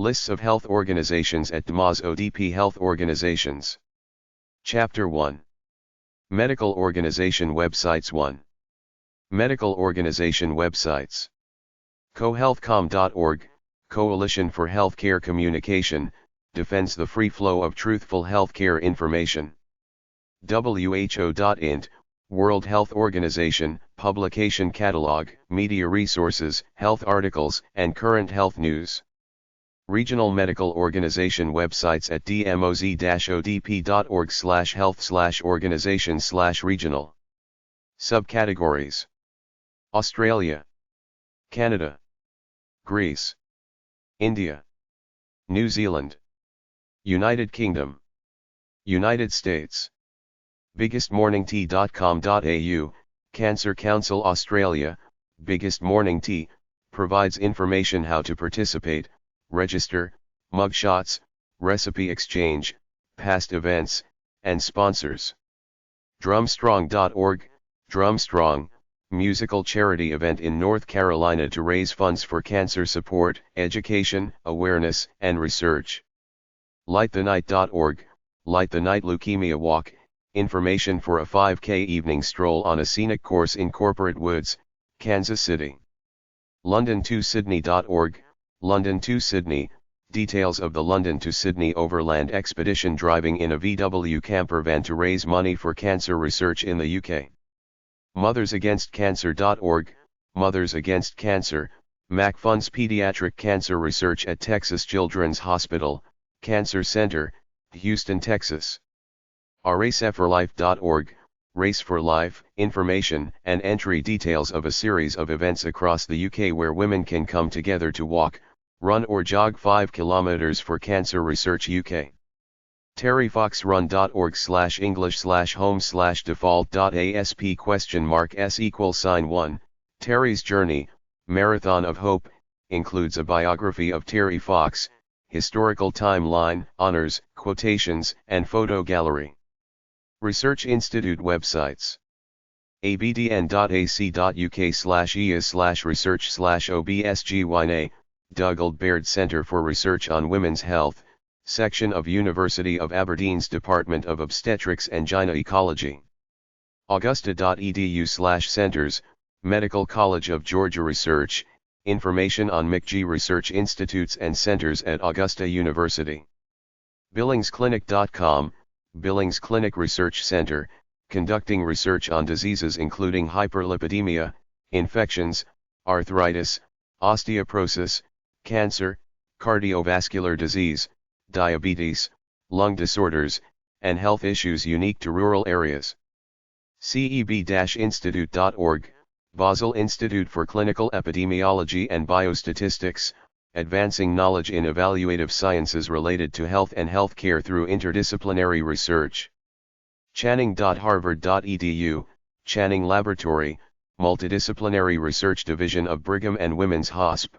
Lists of health organizations at Dmoz-Odp Health Organizations. Chapter 1. Medical Organization Websites 1. Medical Organization Websites. cohealthcom.org, Coalition for Healthcare Communication, defends the free flow of truthful healthcare information. WHO.int, World Health Organization, Publication Catalog, Media Resources, Health Articles, and Current Health News. Regional Medical Organization websites at dmoz-odp.org/health/organization/regional. Subcategories: Australia, Canada, Greece, India, New Zealand, United Kingdom, United States. biggestmorningtea.com.au, Cancer Council Australia. Biggest Morning Tea provides information how to participate, register, mugshots, recipe exchange, past events, and sponsors. Drumstrong.org, Drumstrong, musical charity event in North Carolina to raise funds for cancer support, education, awareness, and research. Lightthenight.org, Light the Night Leukemia Walk, information for a 5K evening stroll on a scenic course in Corporate Woods, Kansas City. London2Sydney.org, London to Sydney, details of the London to Sydney overland expedition driving in a VW camper van to raise money for cancer research in the UK. MothersAgainstCancer.org, Mothers Against Cancer, MAC funds pediatric cancer research at Texas Children's Hospital, Cancer Center, Houston, Texas. RaceForLife.org, Race for Life, information and entry details of a series of events across the UK where women can come together to walk, run or jog 5 kilometers for cancer research UK. terryfoxrun.org/english/home/default.asp?s=1, Terry's Journey, Marathon of Hope, includes a biography of Terry Fox, historical timeline, honors, quotations, and photo gallery. Research Institute websites. abdn.ac.uk/EAS/research/obsgyna, Dougald Baird Centre for Research on Women's Health, section of University of Aberdeen's Department of Obstetrics and Gynecology. augusta.edu/centers, Medical College of Georgia Research, information on McGee Research Institutes and centers at Augusta University. billingsclinic.com, Billings Clinic Research Center, conducting research on diseases including hyperlipidemia, infections, arthritis, osteoporosis, cancer, cardiovascular disease, diabetes, lung disorders, and health issues unique to rural areas. ceb-institute.org, Basel Institute for Clinical Epidemiology and Biostatistics, advancing knowledge in evaluative sciences related to health and healthcare through interdisciplinary research. channing.harvard.edu, Channing Laboratory, Multidisciplinary Research Division of Brigham and Women's Hosp.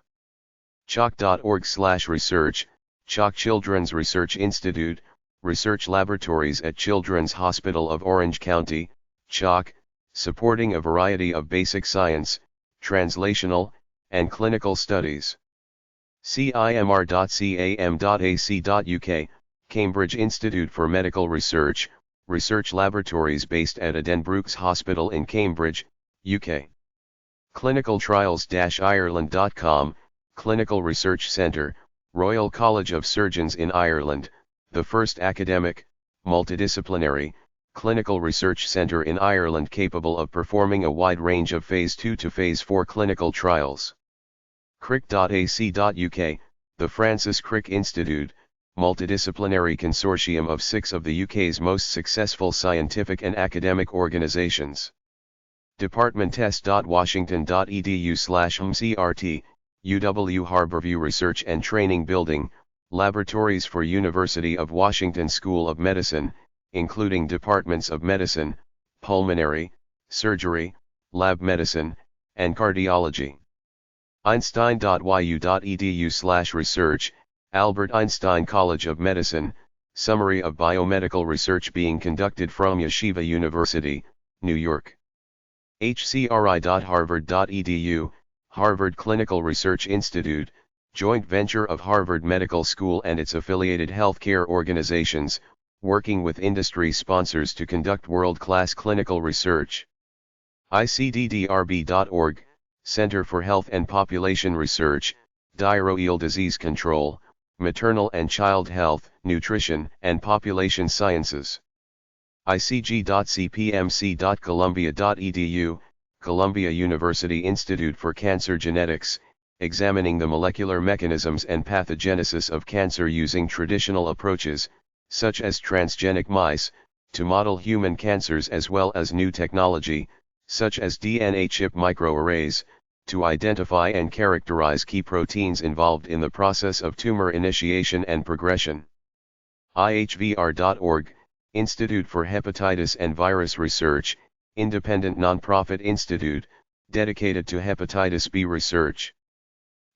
chalk.org/research, Chalk Children's Research Institute, research laboratories at Children's Hospital of Orange County, Chalk, supporting a variety of basic science, translational, and clinical studies. cimr.cam.ac.uk, Cambridge Institute for Medical Research, research laboratories based at Addenbrooke's Hospital in Cambridge, UK. clinicaltrials-ireland.com, Clinical Research Centre, Royal College of Surgeons in Ireland, the first academic, multidisciplinary, clinical research centre in Ireland capable of performing a wide range of Phase 2 to Phase 4 clinical trials. cric.ac.uk, the Francis Crick Institute, multidisciplinary consortium of 6 of the UK's most successful scientific and academic organisations. departmenttest.washington.edu/mcrt, UW Harborview Research and Training Building, laboratories for University of Washington School of Medicine, including departments of medicine, pulmonary, surgery, lab medicine, and cardiology. einstein.yu.edu/research, Albert Einstein College of Medicine, summary of biomedical research being conducted from Yeshiva University, New York. hcri.harvard.edu, Harvard Clinical Research Institute, joint venture of Harvard Medical School and its affiliated healthcare organizations, working with industry sponsors to conduct world-class clinical research. ICDDRB.org, Center for Health and Population Research, Diarrheal Disease Control, Maternal and Child Health, Nutrition, and Population Sciences. icg.cpmc.columbia.edu, Columbia University Institute for Cancer Genetics, examining the molecular mechanisms and pathogenesis of cancer using traditional approaches, such as transgenic mice, to model human cancers, as well as new technology, such as DNA chip microarrays, to identify and characterize key proteins involved in the process of tumor initiation and progression. IHVR.org, Institute for Hepatitis and Virus Research, independent nonprofit institute, dedicated to hepatitis B research.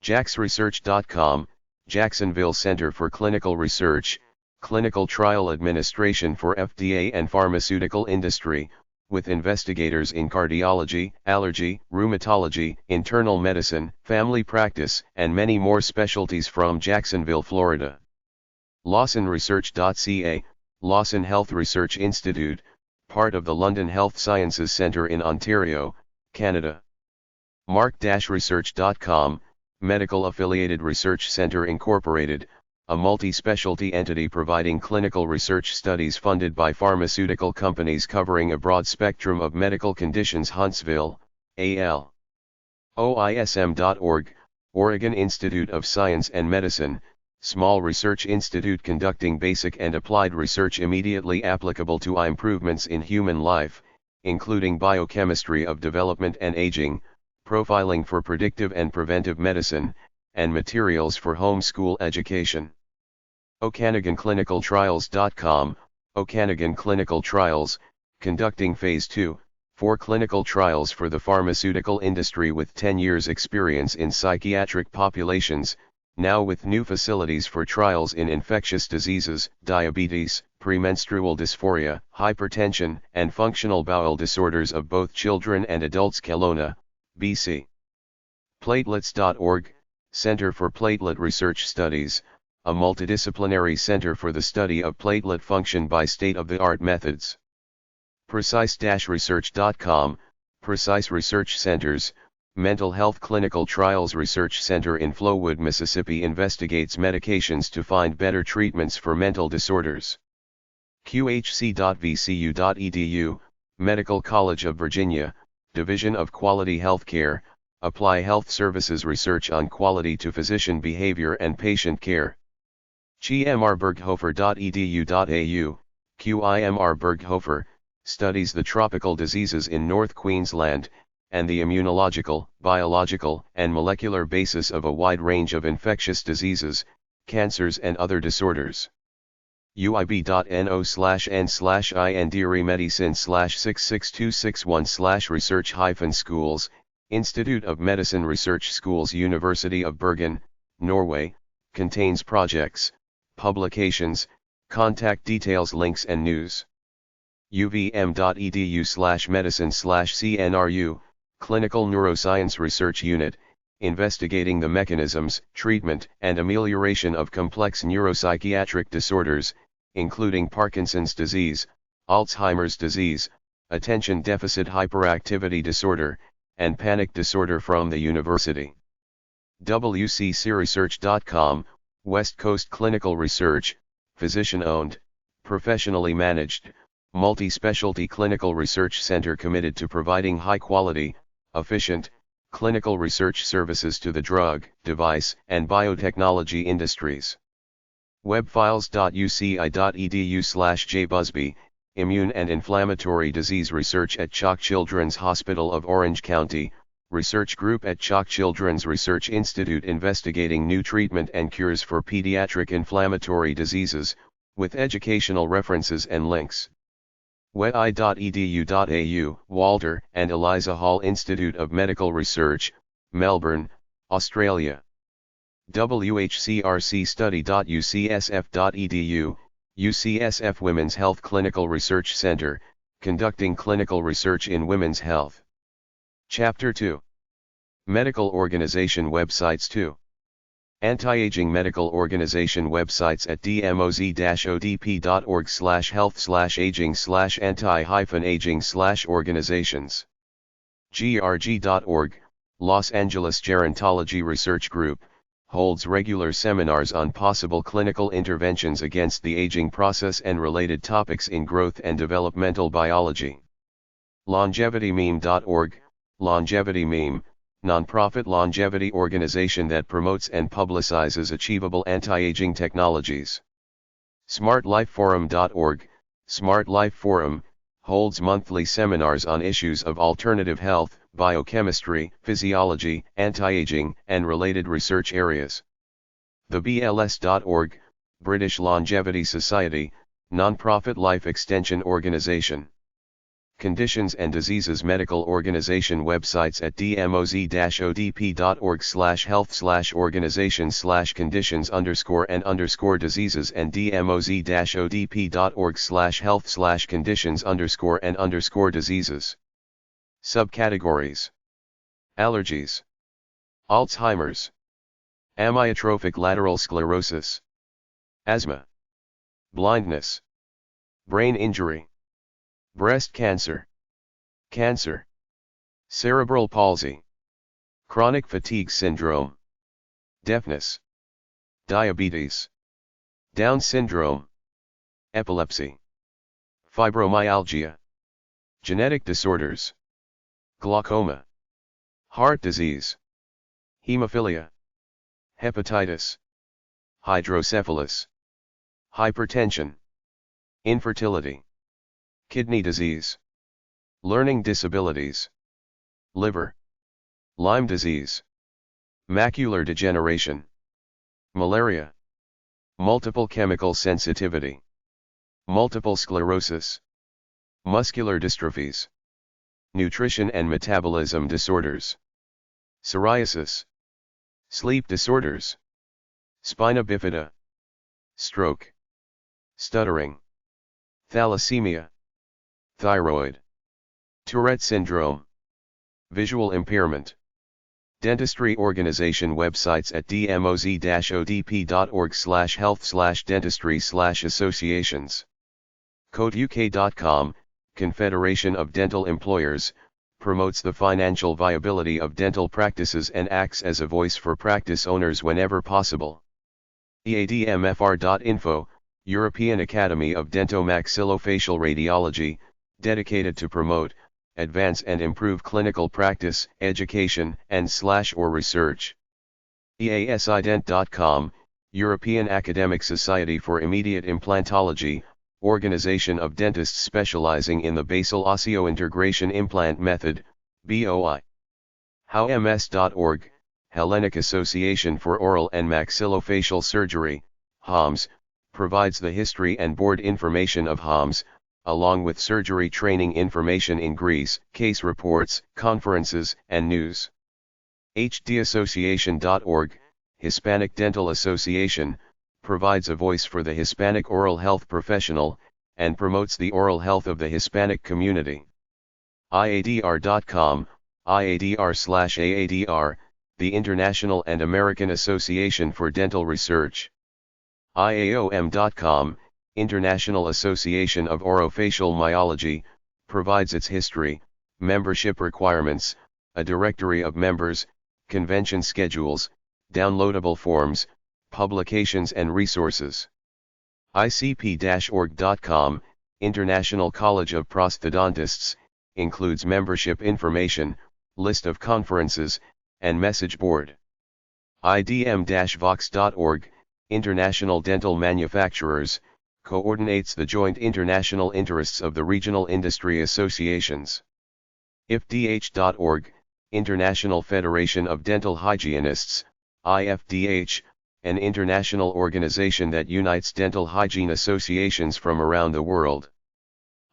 JaxResearch.com, Jacksonville Center for Clinical Research, Clinical Trial Administration for FDA and Pharmaceutical Industry, with investigators in cardiology, allergy, rheumatology, internal medicine, family practice, and many more specialties from Jacksonville, Florida. LawsonResearch.ca, Lawson Health Research Institute, part of the London Health Sciences Centre in Ontario, Canada. Mark-Research.com, Medical Affiliated Research Centre Incorporated, a multi-specialty entity providing clinical research studies funded by pharmaceutical companies covering a broad spectrum of medical conditions. Huntsville, AL. OISM.org, Oregon Institute of Science and Medicine, small research institute conducting basic and applied research immediately applicable to improvements in human life, including biochemistry of development and aging, profiling for predictive and preventive medicine, and materials for homeschool education. OkanaganClinicalTrials.com, Okanagan Clinical Trials, conducting Phase 2, 4 clinical trials for the pharmaceutical industry with 10 years experience in psychiatric populations, now with new facilities for trials in infectious diseases, diabetes, premenstrual dysphoria, hypertension, and functional bowel disorders of both children and adults. Kelowna, BC. Platelets.org, Center for Platelet Research Studies, a multidisciplinary center for the study of platelet function by state-of-the-art methods. Precise-Research.com, Precise Research Centers, Mental Health Clinical Trials Research Center in Flowood, Mississippi investigates medications to find better treatments for mental disorders. QHC.vcu.edu, Medical College of Virginia, Division of Quality Healthcare, Apply Health Services research on quality to physician behavior and patient care. QIMRberghofer.edu.au, QIMR Berghofer, studies the tropical diseases in North Queensland, and the immunological, biological, and molecular basis of a wide range of infectious diseases, cancers and other disorders. uib.no/n/indremedicine/66261/research-schools, Institute of Medicine Research Schools, University of Bergen, Norway, contains projects, publications, contact details, links and news. uvm.edu/medicine/CNRU, Clinical Neuroscience Research Unit, investigating the mechanisms, treatment, and amelioration of complex neuropsychiatric disorders, including Parkinson's disease, Alzheimer's disease, attention deficit hyperactivity disorder, and panic disorder from the university. WCCResearch.com, West Coast Clinical Research, physician-owned, professionally managed, multi-specialty clinical research center committed to providing high-quality, efficient, clinical research services to the drug, device, and biotechnology industries. webfiles.uci.edu/jbusby, Immune and Inflammatory Disease Research at Chalk Children's Hospital of Orange County, Research Group at Chalk Children's Research Institute investigating new treatment and cures for pediatric inflammatory diseases, with educational references and links. wei.edu.au, Walter and Eliza Hall Institute of Medical Research, Melbourne, Australia. whcrcstudy.ucsf.edu, UCSF Women's Health Clinical Research Center, conducting clinical research in women's health. Chapter 2. Medical Organization Websites 2. Anti-Aging Medical Organization websites at dmoz-odp.org/health/aging/anti-aging/organizations. grg.org, Los Angeles Gerontology Research Group, holds regular seminars on possible clinical interventions against the aging process and related topics in growth and developmental biology. LongevityMeme.org, Longevity Meme, nonprofit longevity organization that promotes and publicizes achievable anti-aging technologies. SmartLifeForum.org, Smart Life Forum, holds monthly seminars on issues of alternative health, biochemistry, physiology, anti-aging, and related research areas. TheBLS.org, British Longevity Society, nonprofit life extension organization. Conditions and Diseases Medical Organization websites at dmoz-odp.org/health/organizations/conditions_and_diseases and dmoz-odp.org/health/conditions_and_diseases. Subcategories: allergies, Alzheimer's, amyotrophic lateral sclerosis, asthma, blindness, brain injury, breast cancer, cancer, cerebral palsy, chronic fatigue syndrome, deafness, diabetes, Down syndrome, epilepsy, fibromyalgia, genetic disorders, glaucoma, heart disease, hemophilia, hepatitis, hydrocephalus, hypertension, infertility, kidney disease, learning disabilities, liver, Lyme disease, macular degeneration, malaria, multiple chemical sensitivity, multiple sclerosis, muscular dystrophies, nutrition and metabolism disorders, psoriasis, sleep disorders, spina bifida, stroke, stuttering, thalassemia, thyroid, Tourette syndrome, visual impairment. Dentistry organization websites at dmoz-odp.org/health/dentistry/associations. CodeUK.com, Confederation of Dental Employers, promotes the financial viability of dental practices and acts as a voice for practice owners whenever possible. EADMFR.info, European Academy of Dentomaxillofacial Radiology, dedicated to promote, advance and improve clinical practice, education, and/or research. EASIDent.com, European Academic Society for Immediate Implantology, organization of dentists specializing in the basal osseointegration implant method, BOI. HowMS.org, Hellenic Association for Oral and Maxillofacial Surgery, HOMS, provides the history and board information of HOMS, along with surgery training information in Greece, case reports, conferences, and news. HDAssociation.org, Hispanic Dental Association, provides a voice for the Hispanic oral health professional, and promotes the oral health of the Hispanic community. IADR.com, IADR/AADR, the International and American Association for Dental Research. IAOM.com, International Association of Orofacial Myology, provides its history, membership requirements, a directory of members, convention schedules, downloadable forms, publications and resources. ICP-org.com, International College of Prosthodontists, includes membership information, list of conferences, and message board. IDM-Vox.org, International Dental Manufacturers, coordinates the joint international interests of the regional industry associations. IFDH.org, International Federation of Dental Hygienists, IFDH, an international organization that unites dental hygiene associations from around the world.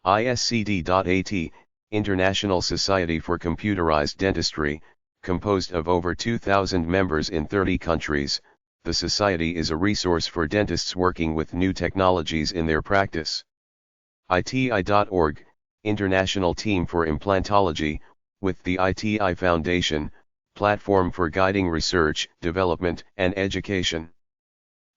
ISCD.AT, International Society for Computerized Dentistry, composed of over 2,000 members in 30 countries. The society is a resource for dentists working with new technologies in their practice. ITI.org, International Team for Implantology, with the ITI Foundation, platform for guiding research, development, and education.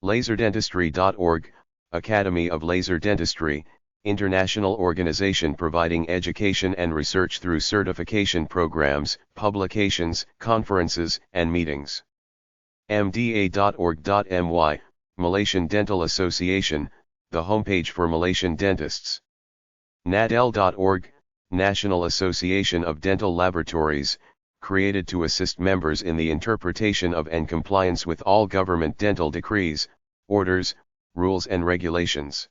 Laserdentistry.org, Academy of Laser Dentistry, international organization providing education and research through certification programs, publications, conferences, and meetings. mda.org.my, Malaysian Dental Association, the homepage for Malaysian dentists. nadel.org, National Association of Dental Laboratories, created to assist members in the interpretation of and compliance with all government dental decrees, orders, rules and regulations.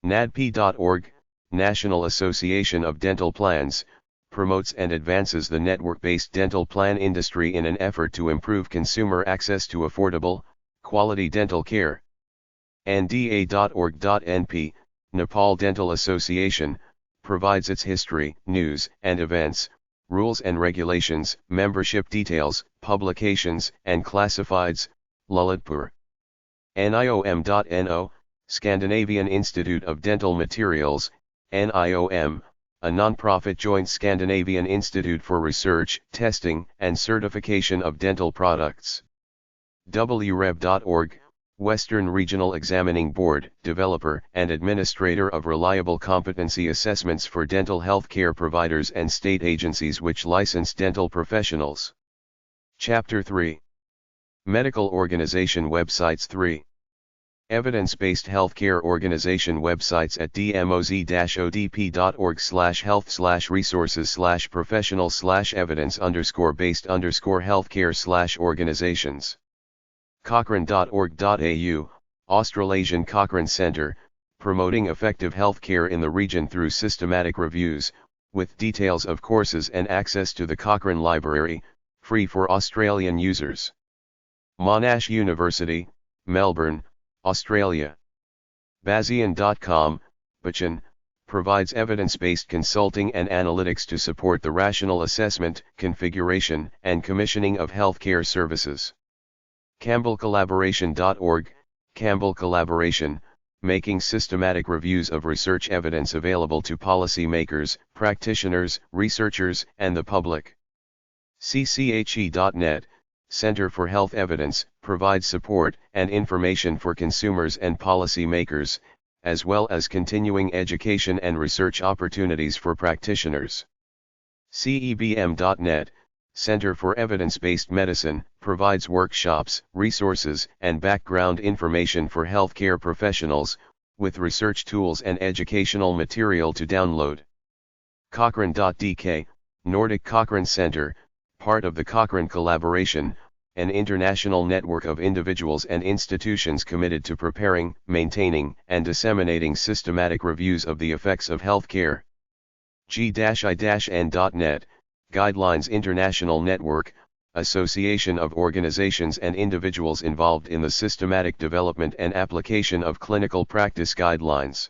nadp.org, National Association of Dental Plans, promotes and advances the network-based dental plan industry in an effort to improve consumer access to affordable, quality dental care. nda.org.np, Nepal Dental Association, provides its history, news and events, rules and regulations, membership details, publications and classifieds. Lalitpur. niom.no, Scandinavian Institute of Dental Materials, NIOM, a non-profit joint Scandinavian Institute for Research, Testing, and Certification of Dental Products. wreb.org, Western Regional Examining Board, developer and administrator of reliable competency assessments for dental health care providers and state agencies which license dental professionals. Chapter 3. Medical Organization Websites 3. Evidence-based healthcare organization websites at dmoz-odp.org/health/resources/professional/evidence_based_healthcare/organizations. Cochrane.org.au, Australasian Cochrane Centre, promoting effective healthcare in the region through systematic reviews, with details of courses and access to the Cochrane Library, free for Australian users. Monash University, Melbourne, Australia. Bazian.com, Bachan, provides evidence-based consulting and analytics to support the rational assessment, configuration, and commissioning of healthcare services. CampbellCollaboration.org, Campbell Collaboration, making systematic reviews of research evidence available to policymakers, practitioners, researchers, and the public. CCHE.net, Center for Health Evidence, provides support and information for consumers and policymakers, as well as continuing education and research opportunities for practitioners. CEBM.net, Center for Evidence-Based Medicine, provides workshops, resources, and background information for healthcare professionals, with research tools and educational material to download. Cochrane.dk, Nordic Cochrane Center, part of the Cochrane Collaboration, an international network of individuals and institutions committed to preparing, maintaining, and disseminating systematic reviews of the effects of healthcare. G-I-N.net, Guidelines International Network, association of organizations and individuals involved in the systematic development and application of clinical practice guidelines.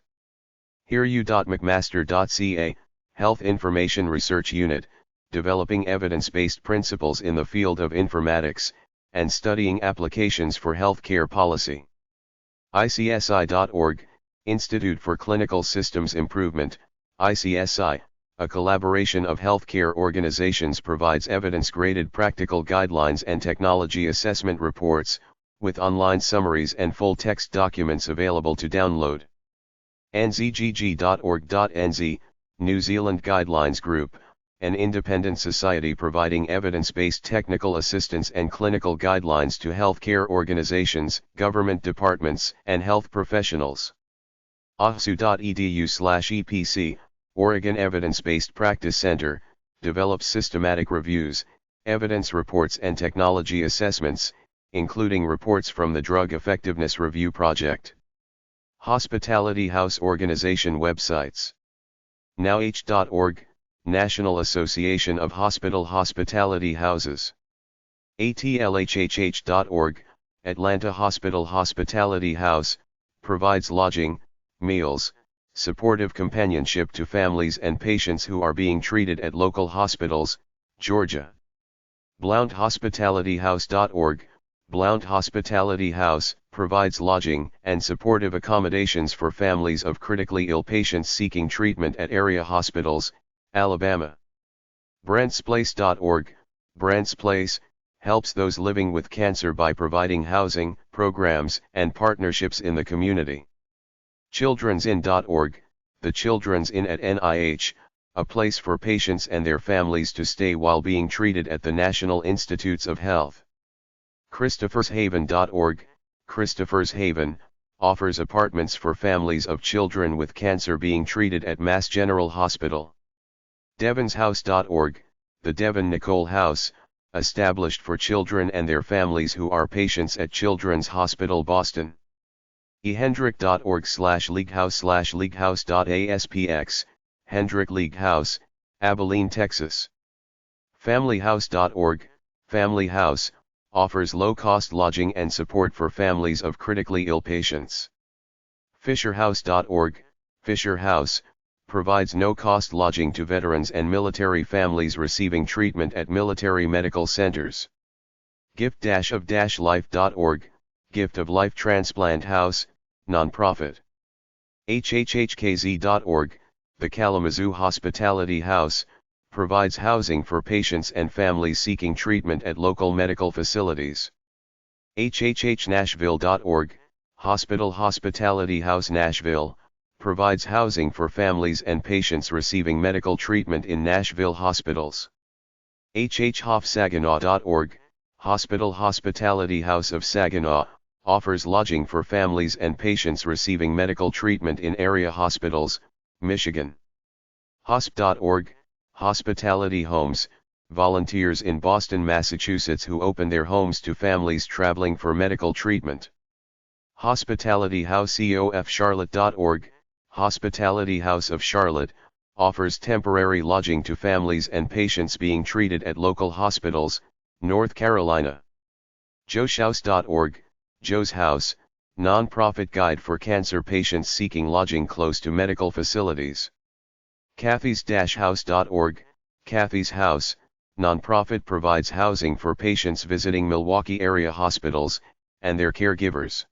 HearU.McMaster.ca, Health Information Research Unit, developing evidence-based principles in the field of informatics, and studying applications for healthcare policy. ICSI.org, Institute for Clinical Systems Improvement, ICSI, a collaboration of healthcare organizations, provides evidence-graded practical guidelines and technology assessment reports, with online summaries and full-text documents available to download. nzgg.org.nz, New Zealand Guidelines Group, an independent society providing evidence-based technical assistance and clinical guidelines to healthcare organizations, government departments, and health professionals. osu.edu/EPC, Oregon Evidence-Based Practice Center, develops systematic reviews, evidence reports and technology assessments, including reports from the Drug Effectiveness Review Project. Hospitality House Organization websites. NowH.org, National Association of Hospital Hospitality Houses. ATLHHH.org, Atlanta Hospital Hospitality House, provides lodging, meals, supportive companionship to families and patients who are being treated at local hospitals, Georgia. BlountHospitalityHouse.org, Blount Hospitality House, provides lodging and supportive accommodations for families of critically ill patients seeking treatment at area hospitals, Alabama. BrentsPlace.org, Brandt's Place, helps those living with cancer by providing housing, programs, and partnerships in the community. Children'sIn.org, the Children's Inn at NIH, a place for patients and their families to stay while being treated at the National Institutes of Health. Christopher'sHaven.org, Christopher's Haven, offers apartments for families of children with cancer being treated at Mass General Hospital. DevonsHouse.org, the Devon Nicole House, established for children and their families who are patients at Children's Hospital Boston. eHendrick.org/leaguehouse/leaguehouse.aspx, Hendrick League House, Abilene, Texas. FamilyHouse.org, Family House, offers low-cost lodging and support for families of critically ill patients. FisherHouse.org, Fisher House, provides no-cost lodging to veterans and military families receiving treatment at military medical centers. Gift-of-life.org, Gift of Life Transplant House, nonprofit. HHHKZ.org, the Kalamazoo Hospitality House, provides housing for patients and families seeking treatment at local medical facilities. HHHNashville.org, Hospital Hospitality House Nashville, provides housing for families and patients receiving medical treatment in Nashville hospitals. HHHoffSaginaw.org, Hospital Hospitality House of Saginaw, offers lodging for families and patients receiving medical treatment in area hospitals, Michigan. Hosp.org, Hospitality Homes, volunteers in Boston, Massachusetts who open their homes to families traveling for medical treatment. Hospitality House EOFCharlotte.org, Hospitality House of Charlotte, offers temporary lodging to families and patients being treated at local hospitals, North Carolina. JoeShouse.org, Joe's House, nonprofit guide for cancer patients seeking lodging close to medical facilities. Kathy's-house.org, Kathy's House, nonprofit provides housing for patients visiting Milwaukee area hospitals, and their caregivers.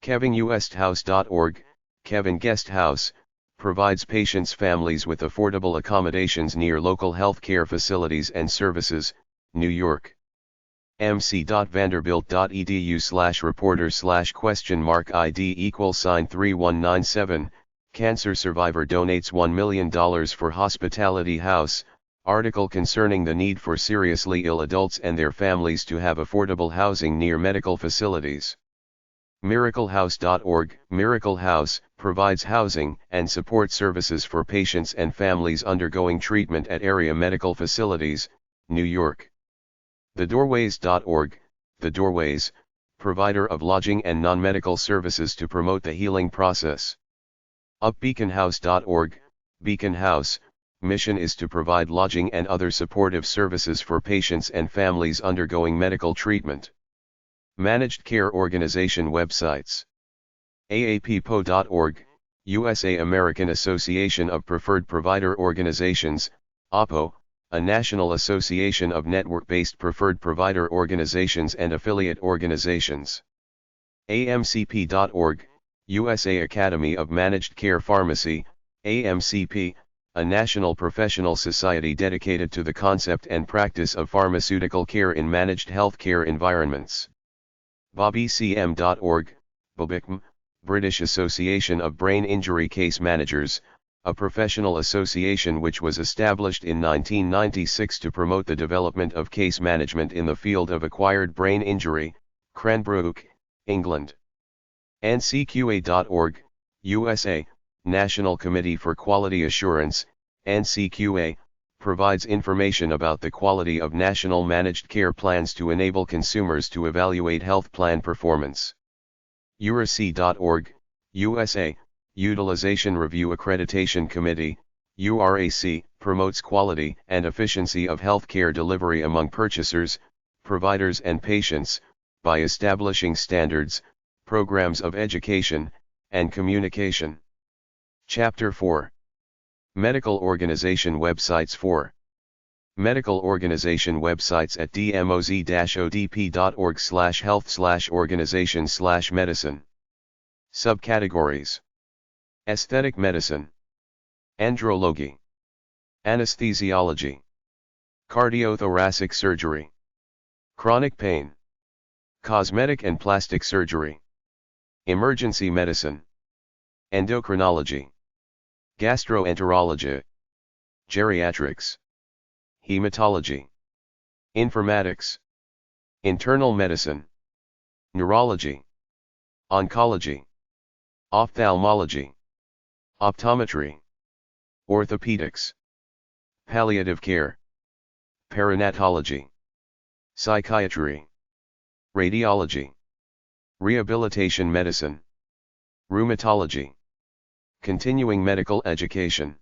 KevinGuestHouse.org, Kevin Guest House, provides patients' families with affordable accommodations near local health care facilities and services, New York. mc.vanderbilt.edu/reporter/?ID=3197, Cancer survivor donates $1 million for Hospitality House, article concerning the need for seriously ill adults and their families to have affordable housing near medical facilities. MiracleHouse.org, Miracle House, provides housing and support services for patients and families undergoing treatment at area medical facilities, New York. TheDoorways.org, The Doorways, provider of lodging and non-medical services to promote the healing process. UpBeaconHouse.org, Beacon House, mission is to provide lodging and other supportive services for patients and families undergoing medical treatment. Managed Care Organization websites. AAPPO.org, USA American Association of Preferred Provider Organizations, APO, a national association of network-based preferred provider organizations and affiliate organizations. AMCP.org, USA Academy of Managed Care Pharmacy, AMCP, a national professional society dedicated to the concept and practice of pharmaceutical care in managed healthcare environments. BobbyCM.org, BOBICM, British Association of Brain Injury Case Managers, a professional association which was established in 1996 to promote the development of case management in the field of acquired brain injury, Cranbrook, England. NCQA.org, USA, National Committee for Quality Assurance, NCQA, provides information about the quality of national managed care plans to enable consumers to evaluate health plan performance. URAC.org, USA, Utilization Review Accreditation Committee, URAC, promotes quality and efficiency of healthcare delivery among purchasers, providers and patients, by establishing standards, programs of education, and communication. Chapter 4. Medical Organization Websites 4. Medical Organization websites at dmoz-odp.org/health/organization/medicine. Subcategories: Aesthetic medicine, Andrology, Anesthesiology, Cardiothoracic surgery. Chronic pain. Cosmetic and plastic surgery. Emergency medicine. Endocrinology. Gastroenterology. Geriatrics. Hematology. Informatics. Internal medicine. Neurology. Oncology. Ophthalmology. Optometry. Orthopedics. Palliative care. Perinatology. Psychiatry. Radiology. Rehabilitation medicine. Rheumatology. Continuing medical education.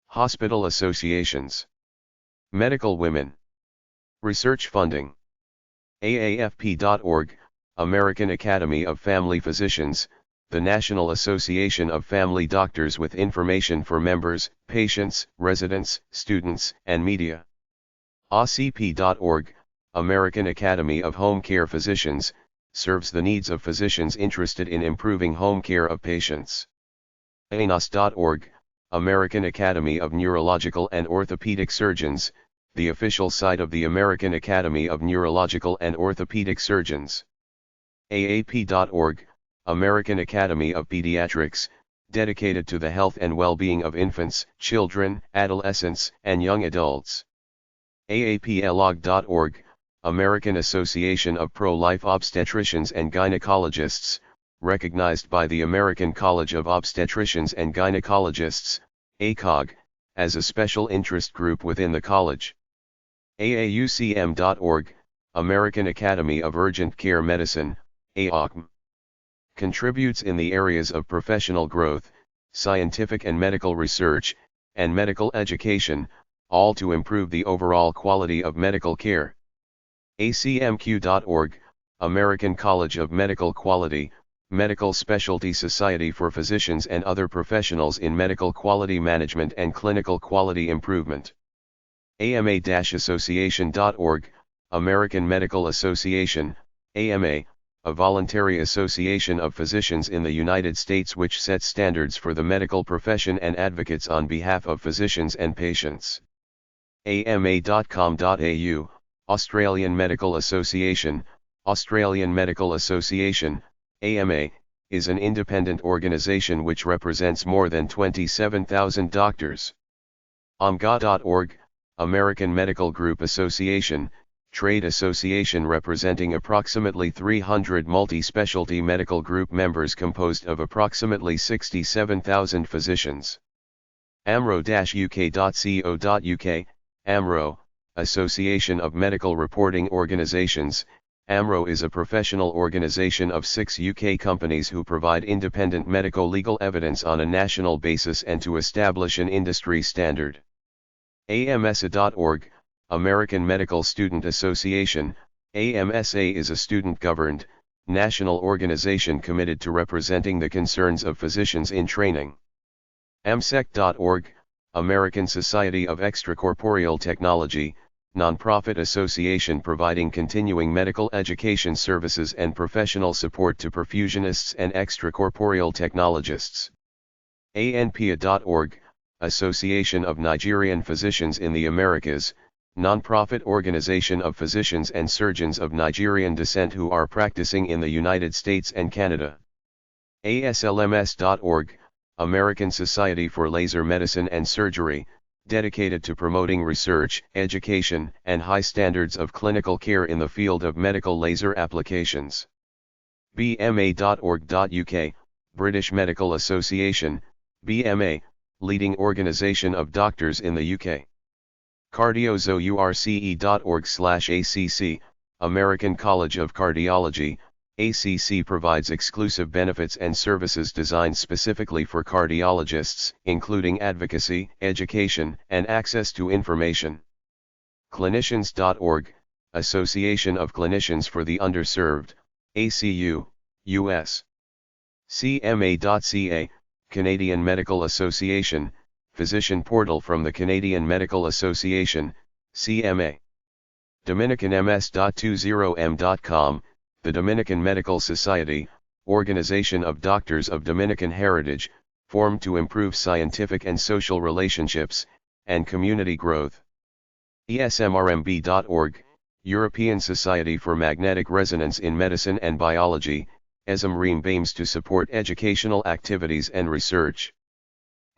Hospital associations. Medical women. Research funding. AAFP.org, American Academy of Family Physicians, the National Association of Family Doctors, with information for members, patients, residents, students, and media. ACP.org, American Academy of Home Care Physicians, serves the needs of physicians interested in improving home care of patients. ANOS.org, American Academy of Neurological and Orthopedic Surgeons, the official site of the American Academy of Neurological and Orthopedic Surgeons. AAP.org, American Academy of Pediatrics, dedicated to the health and well-being of infants, children, adolescents, and young adults. AAPLog.org, American Association of Pro-Life Obstetricians and Gynecologists, recognized by the American College of Obstetricians and Gynecologists, ACOG, as a special interest group within the college. AAUCM.org, American Academy of Urgent Care Medicine, AOCM. Contributes in the areas of professional growth, scientific and medical research, and medical education, all to improve the overall quality of medical care. ACMQ.org, American College of Medical Quality, Medical Specialty Society for Physicians and other professionals in medical quality management and clinical quality improvement. AMA-association.org, American Medical Association, AMA, a voluntary association of physicians in the United States which sets standards for the medical profession and advocates on behalf of physicians and patients. AMA.com.au, Australian Medical Association, Australian Medical Association, AMA, is an independent organization which represents more than 27,000 doctors. AMGA.org, American Medical Group Association, trade association representing approximately 300 multi-specialty medical group members composed of approximately 67,000 physicians. AMRO-UK.co.uk, AMRO, Association of Medical Reporting Organizations. AMRO is a professional organization of 6 UK companies who provide independent medical legal evidence on a national basis and to establish an industry standard. AMSA.org, American Medical Student Association, AMSA is a student-governed, national organization committed to representing the concerns of physicians in training. AMSEC.org, American Society of Extracorporeal Technology, nonprofit association providing continuing medical education services and professional support to perfusionists and extracorporeal technologists. ANPA.org, Association of Nigerian Physicians in the Americas, nonprofit organization of physicians and surgeons of Nigerian descent who are practicing in the United States and Canada. ASLMS.org, American Society for Laser Medicine and Surgery, dedicated to promoting research, education, and high standards of clinical care in the field of medical laser applications. BMA.org.uk, British Medical Association, BMA, leading organization of doctors in the UK. Cardiozource.org/ACC, American College of Cardiology, ACC provides exclusive benefits and services designed specifically for cardiologists, including advocacy, education, and access to information. Clinicians.org, Association of Clinicians for the Underserved, ACU, US. CMA.ca, Canadian Medical Association, Physician Portal from the Canadian Medical Association, CMA. DominicanMS.20m.com, the Dominican Medical Society, organization of doctors of Dominican heritage, formed to improve scientific and social relationships, and community growth. esmrmb.org, European Society for Magnetic Resonance in Medicine and Biology, ESMREM aims to support educational activities and research.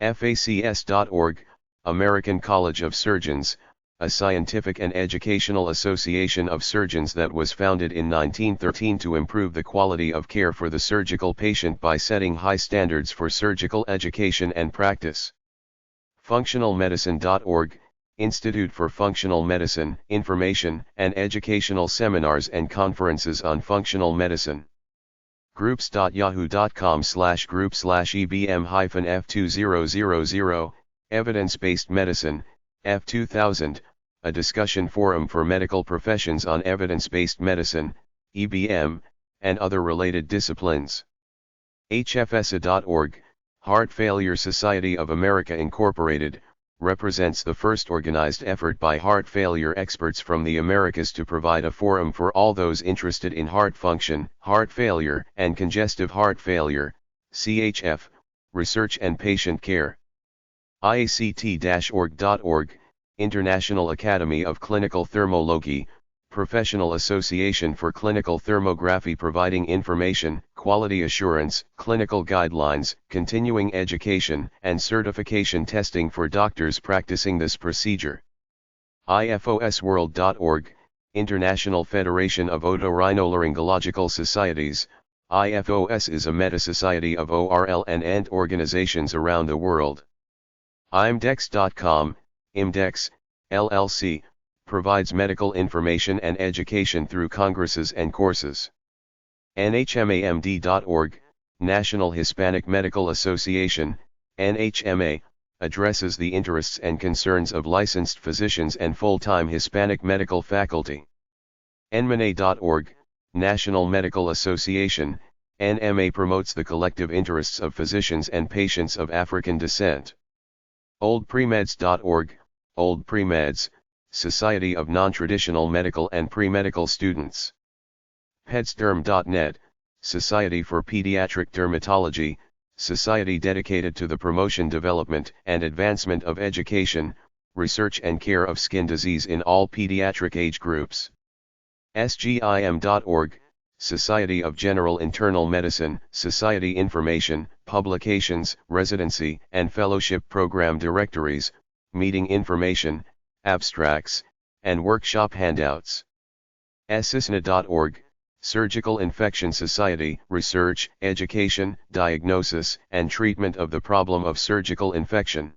FACS.org, American College of Surgeons, a scientific and educational association of surgeons that was founded in 1913 to improve the quality of care for the surgical patient by setting high standards for surgical education and practice. FunctionalMedicine.org, Institute for Functional Medicine, information and educational seminars and conferences on functional medicine. Groups.yahoo.com/group/EBM-F2000, Evidence-Based Medicine, F2000, a discussion forum for medical professions on evidence-based medicine, EBM, and other related disciplines. HFSA.org, Heart Failure Society of America Incorporated, represents the first organized effort by heart failure experts from the Americas to provide a forum for all those interested in heart function, heart failure, and congestive heart failure, CHF, research and patient care. IACT-org.org, International Academy of Clinical Thermology, professional association for clinical thermography providing information, quality assurance, clinical guidelines, continuing education, and certification testing for doctors practicing this procedure. IFOSworld.org, International Federation of Otorhinolaryngological Societies, IFOS is a meta-society of ORLN and organizations around the world. IMDEX.com, IMDEX, LLC, provides medical information and education through congresses and courses. NHMAMD.org, National Hispanic Medical Association, NHMA, addresses the interests and concerns of licensed physicians and full-time Hispanic medical faculty. NMNA.org, National Medical Association, NMA promotes the collective interests of physicians and patients of African descent. OldPremeds.org, Old Premeds, Society of Non-Traditional Medical and Pre-Medical Students. PedsDerm.net, Society for Pediatric Dermatology, society dedicated to the promotion, development, and advancement of education, research and care of skin disease in all pediatric age groups. SGIM.org, Society of General Internal Medicine, Society Information, Publications, Residency and Fellowship Program Directories, Meeting Information, Abstracts, and Workshop Handouts. SISNA.org, Surgical Infection Society, Research, Education, Diagnosis, and Treatment of the Problem of Surgical Infection.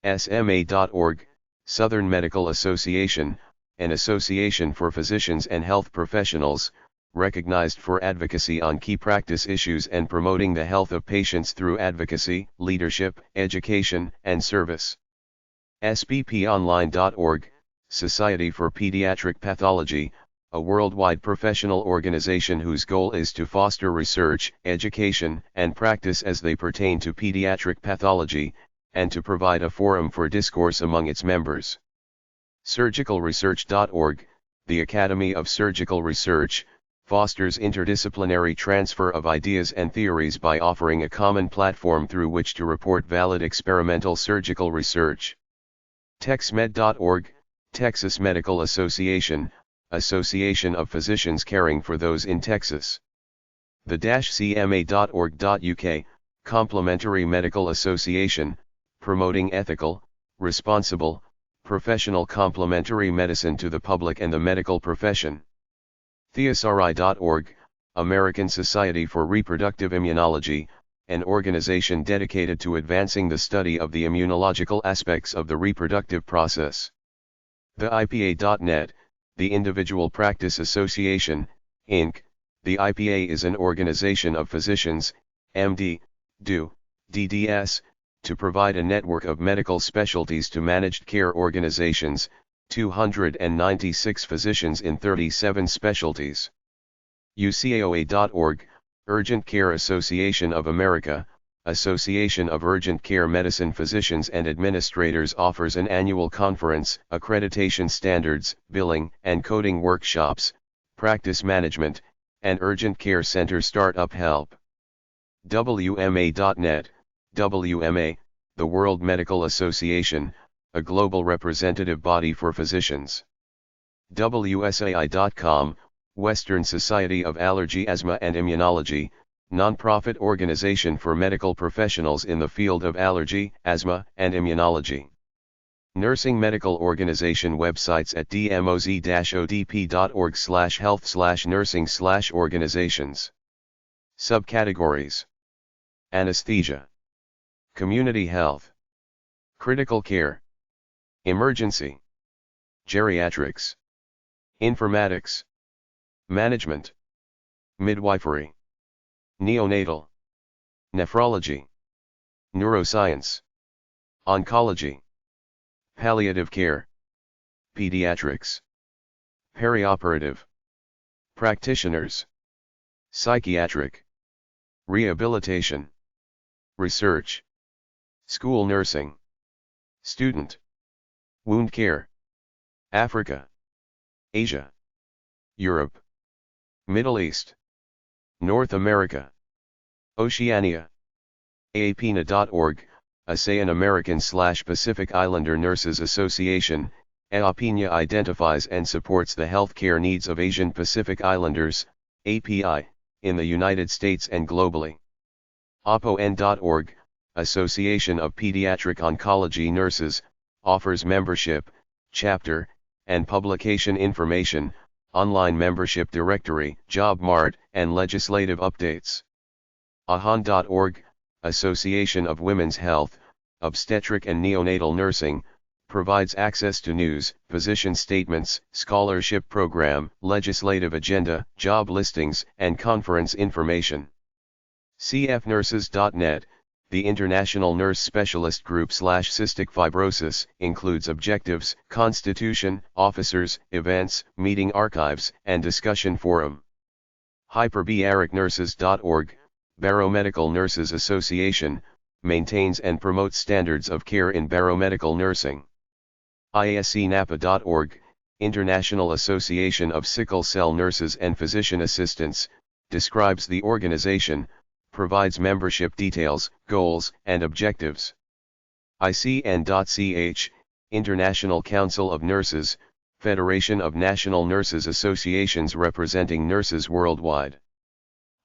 SMA.org, Southern Medical Association, an association for physicians and health professionals, recognized for advocacy on key practice issues and promoting the health of patients through advocacy, leadership, education, and service. SBPOnline.org, Society for Pediatric Pathology, a worldwide professional organization whose goal is to foster research, education, and practice as they pertain to pediatric pathology, and to provide a forum for discourse among its members. Surgicalresearch.org, the Academy of Surgical Research, fosters interdisciplinary transfer of ideas and theories by offering a common platform through which to report valid experimental surgical research. TexMed.org, Texas Medical Association, Association of Physicians Caring for Those in Texas. The-CMA.org.uk, Complementary Medical Association, promoting ethical, responsible, professional complementary medicine to the public and the medical profession. Theosri.org, American Society for Reproductive Immunology, an organization dedicated to advancing the study of the immunological aspects of the reproductive process. The IPA.net, the Individual Practice Association, Inc., the IPA is an organization of physicians, MD, DO, DDS, to provide a network of medical specialties to managed care organizations, 296 physicians in 37 specialties. UCAOA.org, Urgent Care Association of America, Association of Urgent Care Medicine Physicians and Administrators offers an annual conference, accreditation standards, billing and coding workshops, practice management, and urgent care center startup help. WMA.net, WMA, the World Medical Association, a global representative body for physicians. WSAI.com, Western Society of Allergy, Asthma and Immunology, nonprofit organization for medical professionals in the field of allergy, asthma, and immunology. Nursing medical organization websites at dmoz-odp.org/health/nursing/organizations. Subcategories: anesthesia, community health, critical care, emergency, geriatrics, informatics, management, midwifery, neonatal, nephrology, neuroscience, oncology, palliative care, pediatrics, perioperative, practitioners, psychiatric, rehabilitation, research, school nursing, student, wound care, Africa, Asia, Europe, Middle East, North America, Oceania. AAPNA.org, ASEAN American/Pacific Islander Nurses Association. AAPNA identifies and supports the healthcare needs of Asian Pacific Islanders, API, in the United States and globally. APON.org, Association of Pediatric Oncology Nurses, offers membership, chapter, and publication information, online membership directory, job mart, and legislative updates. AHAN.org, Association of Women's Health, Obstetric and Neonatal Nursing, provides access to news, position statements, scholarship program, legislative agenda, job listings, and conference information. CFNurses.net, the International Nurse Specialist Group /Cystic Fibrosis, includes objectives, constitution, officers, events, meeting archives, and discussion forum. Hyperbaricnurses.org, Baromedical Nurses Association, maintains and promotes standards of care in baromedical nursing. IASCNAPA.org, International Association of Sickle Cell Nurses and Physician Assistants, describes the organization, provides membership details, goals, and objectives. ICN.ch, International Council of Nurses, Federation of National Nurses Associations representing nurses worldwide.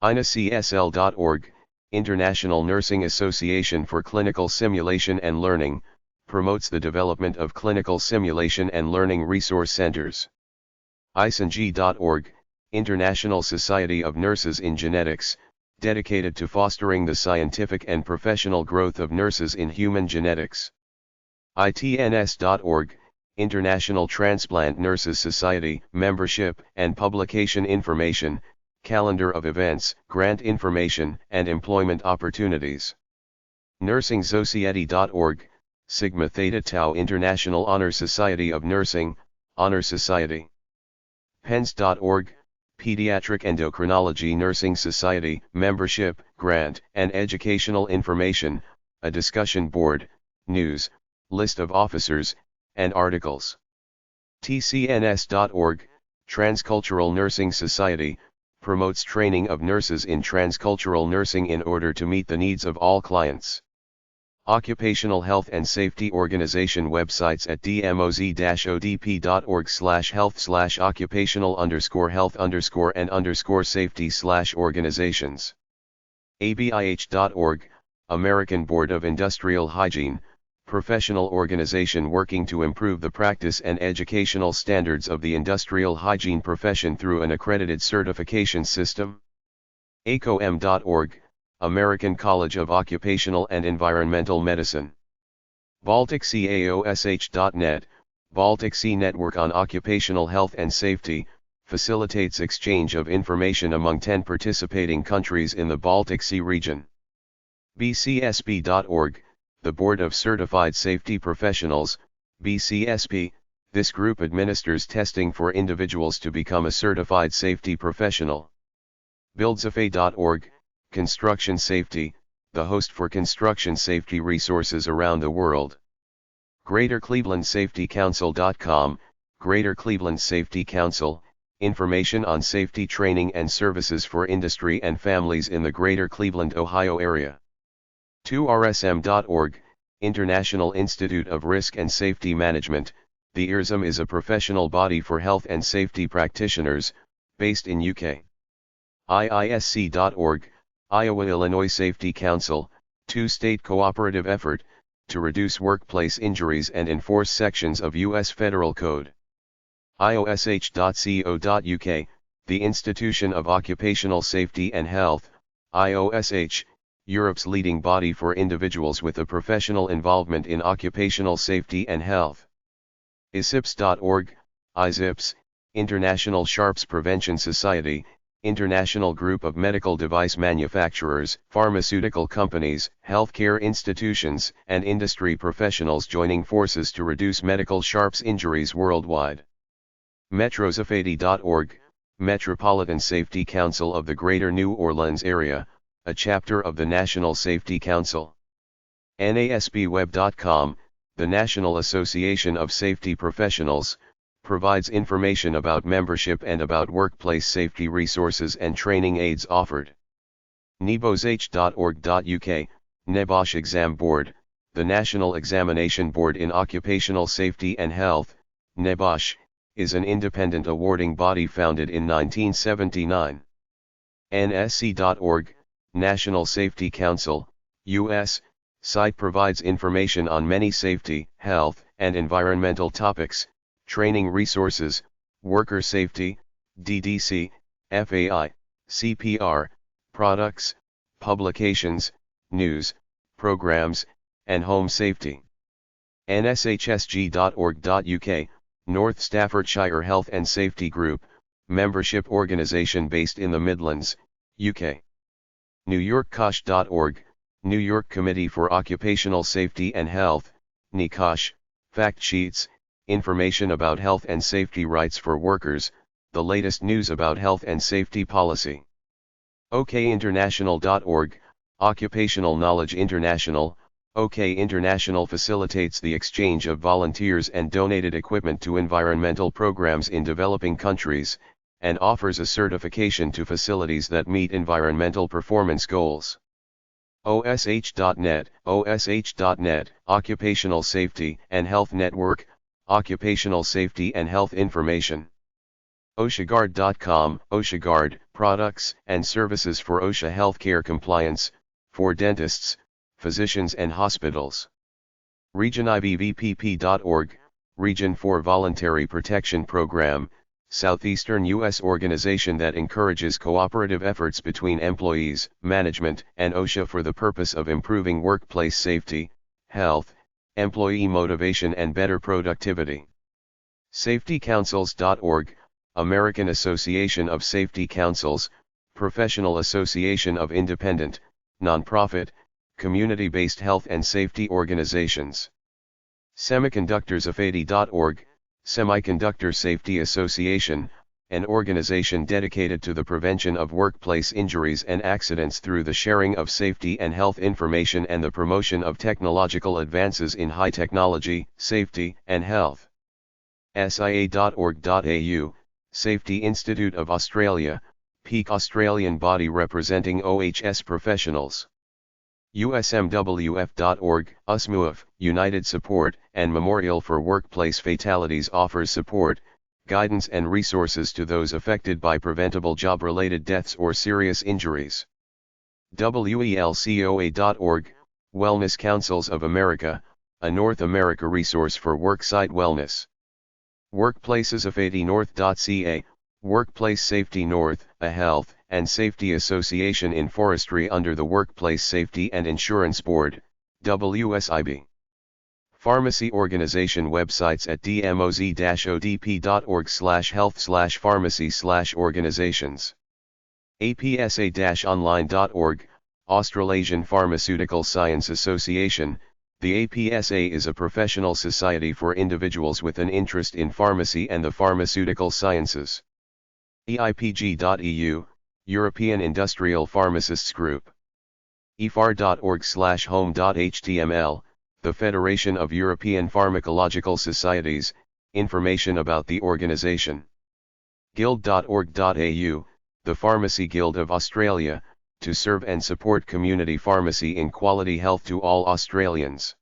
INACSL.org, International Nursing Association for Clinical Simulation and Learning, promotes the development of clinical simulation and learning resource centers. ISNG.org, International Society of Nurses in Genetics, dedicated to fostering the scientific and professional growth of nurses in human genetics. ITNS.org, International Transplant Nurses Society, membership and publication information, calendar of events, grant information, and employment opportunities. NursingSociety.org, Sigma Theta Tau International Honor Society of Nursing, Honor Society. PENS.org, Pediatric Endocrinology Nursing Society, membership, grant, and educational information, a discussion board, news, list of officers, and articles. TCNS.org, Transcultural Nursing Society, promotes training of nurses in transcultural nursing in order to meet the needs of all clients. Occupational Health and Safety Organization websites at dmoz-odp.org/health/occupational_health_and_safety/organizations. abih.org, American Board of Industrial Hygiene, professional organization working to improve the practice and educational standards of the industrial hygiene profession through an accredited certification system. ACOM.org, American College of Occupational and Environmental Medicine. BalticCaosh.net, Baltic Sea Network on Occupational Health and Safety, facilitates exchange of information among 10 participating countries in the Baltic Sea region. BCSP.org, the Board of Certified Safety Professionals, BCSP, this group administers testing for individuals to become a certified safety professional. BuildSafe.org, Construction Safety, the host for construction safety resources around the world. Greater Cleveland Safety Council.com, Greater Cleveland Safety Council, information on safety training and services for industry and families in the Greater Cleveland, Ohio area. 2rsm.org, International Institute of Risk and Safety Management. The IRSM is a professional body for health and safety practitioners, based in UK. IISC.org, Iowa-Illinois Safety Council, two-state cooperative effort, to reduce workplace injuries and enforce sections of U.S. Federal Code. IOSH.co.uk, the Institution of Occupational Safety and Health, IOSH, Europe's leading body for individuals with a professional involvement in occupational safety and health. ISIPS.org, ISIPS, International Sharps Prevention Society, international group of medical device manufacturers, pharmaceutical companies, healthcare institutions, and industry professionals joining forces to reduce medical sharps injuries worldwide. Metrosafety.org, Metropolitan Safety Council of the Greater New Orleans Area, a chapter of the National Safety Council. NASBWeb.com, the National Association of Safety Professionals, provides information about membership and about workplace safety resources and training aids offered. NEBOSH.org.uk, NEBOSH Exam Board, the National Examination Board in Occupational Safety and Health, NEBOSH, is an independent awarding body founded in 1979. NSC.org, National Safety Council, U.S., site provides information on many safety, health, and environmental topics, training resources, worker safety, DDC, FAI, CPR, products, publications, news, programs, and home safety. NSHSG.org.uk, North Staffordshire Health and Safety Group, membership organization based in the Midlands, UK. NewYorkCOSH.org, New York Committee for Occupational Safety and Health, NECOSH, fact sheets, information about health and safety rights for workers, the latest news about health and safety policy. OKInternational.org, Occupational Knowledge International, OK International facilitates the exchange of volunteers and donated equipment to environmental programs in developing countries, and offers a certification to facilities that meet environmental performance goals. OSH.net, Occupational Safety and Health Network, Occupational Safety and Health Information. OSHAGuard.com, OSHAGuard, products and services for OSHA healthcare compliance, for dentists, physicians and hospitals. RegionIBVPP.org, Region for Voluntary Protection Program, Southeastern U.S. organization that encourages cooperative efforts between employees, management, and OSHA for the purpose of improving workplace safety, health, employee motivation and better productivity. SafetyCouncils.org, American Association of Safety Councils, professional association of independent, nonprofit, community-based health and safety organizations. Semiconductorsafety.org, Semiconductor Safety Association, an organization dedicated to the prevention of workplace injuries and accidents through the sharing of safety and health information and the promotion of technological advances in high technology, safety, and health. SIA.org.au, Safety Institute of Australia, peak Australian body representing OHS professionals. USMWF.org, USMWF, United Support and Memorial for Workplace Fatalities offers support, guidance and resources to those affected by preventable job-related deaths or serious injuries. WELCOA.org, Wellness Councils of America, a North America resource for worksite wellness. Workplacesafetynorth.ca, Workplace Safety North, a health and safety association in forestry under the Workplace Safety and Insurance Board, WSIB. Pharmacy organization websites at dmoz-odp.org/health/pharmacy/organizations. APSA-online.org, Australasian Pharmaceutical Science Association. The APSA is a professional society for individuals with an interest in pharmacy and the pharmaceutical sciences. EIPG.eu, European Industrial Pharmacists Group. EFAR.org/home.html, the Federation of European Pharmacological Societies, information about the organization. Guild.org.au, the Pharmacy Guild of Australia, to serve and support community pharmacy in quality health to all Australians.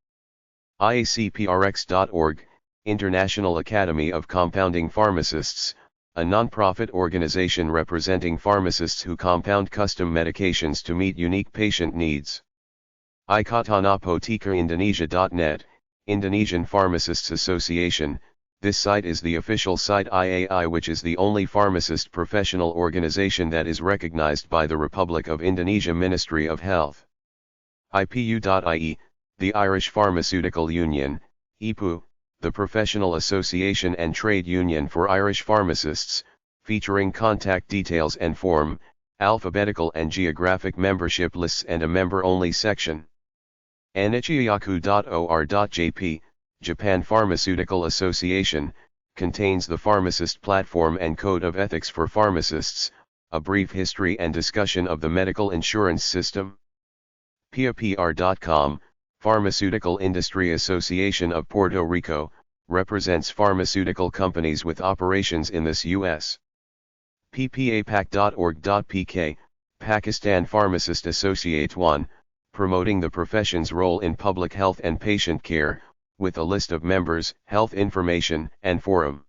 IACPRX.org, International Academy of Compounding Pharmacists, a non-profit organization representing pharmacists who compound custom medications to meet unique patient needs. Ikatan Apotheka Indonesia.net, Indonesian Pharmacists Association. This site is the official site IAI, which is the only pharmacist professional organization that is recognized by the Republic of Indonesia Ministry of Health. IPU.ie, the Irish Pharmaceutical Union, IPU, the professional association and trade union for Irish pharmacists, featuring contact details and form, alphabetical and geographic membership lists and a member-only section. Anichiyaku.or.jp, Japan Pharmaceutical Association, contains the Pharmacist Platform and Code of Ethics for Pharmacists, a brief history and discussion of the medical insurance system. PAPR.com, Pharmaceutical Industry Association of Puerto Rico, represents pharmaceutical companies with operations in this U.S. PPAPAC.org.pk, Pakistan Pharmacist Associate 1, promoting the profession's role in public health and patient care, with a list of members, health information, and forum.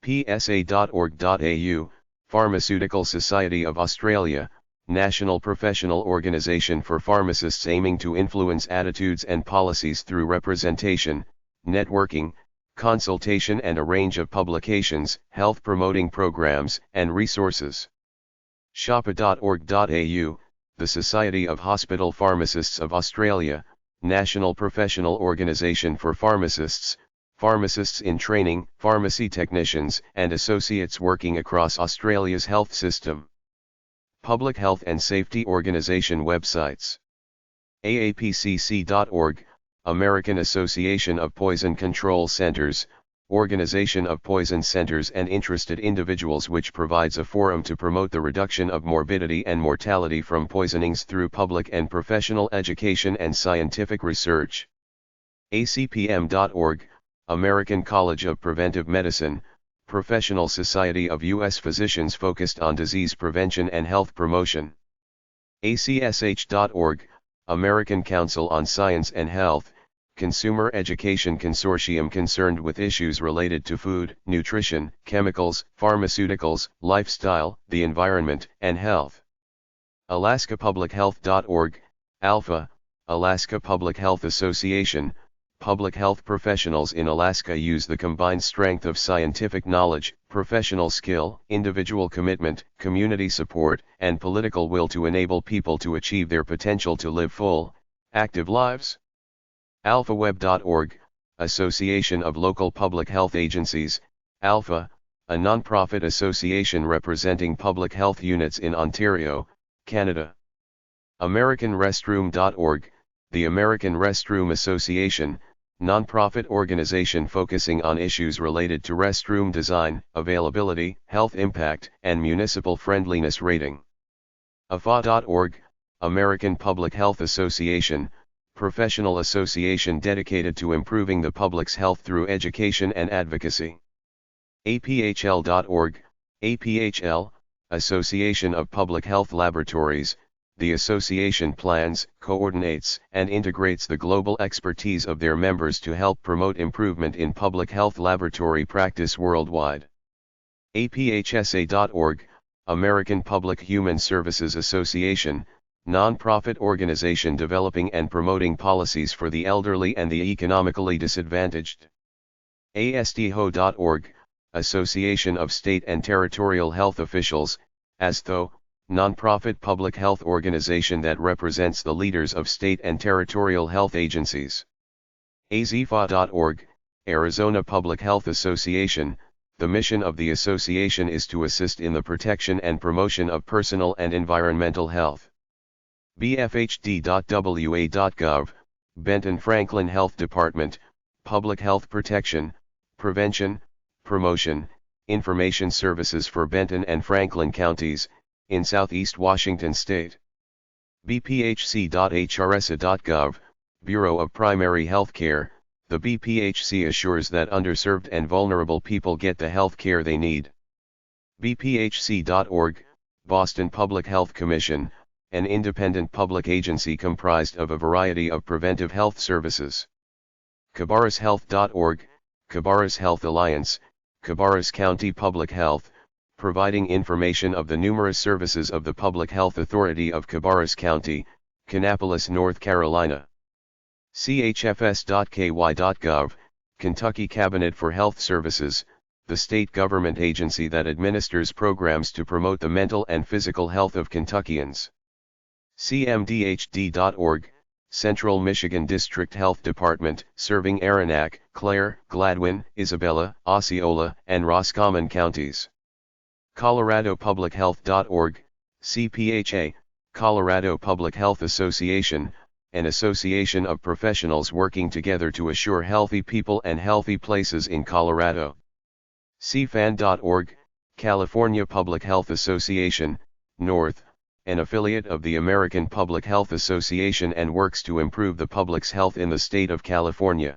PSA.org.au, Pharmaceutical Society of Australia, national professional organization for pharmacists aiming to influence attitudes and policies through representation, networking, consultation and a range of publications, health promoting programs, and resources. Shapa.org.au, the Society of Hospital Pharmacists of Australia, national professional organization for pharmacists, pharmacists in training, pharmacy technicians and associates working across Australia's health system. Public Health and Safety Organization websites. AAPCC.org, American Association of Poison Control Centers, organization of poison centers and interested individuals, which provides a forum to promote the reduction of morbidity and mortality from poisonings through public and professional education and scientific research. ACPM.org, American College of Preventive Medicine, professional society of U.S. physicians focused on disease prevention and health promotion. ACSH.org, American Council on Science and Health, consumer education consortium concerned with issues related to food, nutrition, chemicals, pharmaceuticals, lifestyle, the environment, and health. AlaskaPublicHealth.org, ALPHA, Alaska Public Health Association, public health professionals in Alaska use the combined strength of scientific knowledge, professional skill, individual commitment, community support, and political will to enable people to achieve their potential to live full, active lives. AlphaWeb.org, Association of Local Public Health Agencies, ALPHA, a non-profit association representing public health units in Ontario, Canada. AmericanRestroom.org, the American Restroom Association, non-profit organization focusing on issues related to restroom design, availability, health impact, and municipal friendliness rating. AFA.org, American Public Health Association, professional association dedicated to improving the public's health through education and advocacy. APHL.org, APHL, Association of Public Health Laboratories. The association plans, coordinates, and integrates the global expertise of their members to help promote improvement in public health laboratory practice worldwide. APHSA.org, American Public Human Services Association, non-profit organization developing and promoting policies for the elderly and the economically disadvantaged. ASTHO.org, Association of State and Territorial Health Officials, ASTHO, non-profit public health organization that represents the leaders of state and territorial health agencies. AZFA.org, Arizona Public Health Association, the mission of the association is to assist in the protection and promotion of personal and environmental health. BFHD.wa.gov, Benton Franklin Health Department, Public Health Protection, Prevention, Promotion, Information Services for Benton and Franklin counties, in Southeast Washington State. BPHC.HRSA.gov, Bureau of Primary Health Care, the BPHC assures that underserved and vulnerable people get the health care they need. BPHC.org, Boston Public Health Commission, an independent public agency comprised of a variety of preventive health services. KabarasHealth.org, Cabarrus Health Alliance, Cabarrus County Public Health, providing information of the numerous services of the Public Health Authority of Cabarrus County, Kannapolis, North Carolina. chfs.ky.gov, Kentucky Cabinet for Health Services, the state government agency that administers programs to promote the mental and physical health of Kentuckians. cmdhd.org, Central Michigan District Health Department, serving Aranac, Clare, Gladwin, Isabella, Osceola, and Roscommon counties. coloradopublichealth.org, CPHA, Colorado Public Health Association, an association of professionals working together to assure healthy people and healthy places in Colorado. CFAN.org, California Public Health Association, North, an affiliate of the American Public Health Association and works to improve the public's health in the state of California.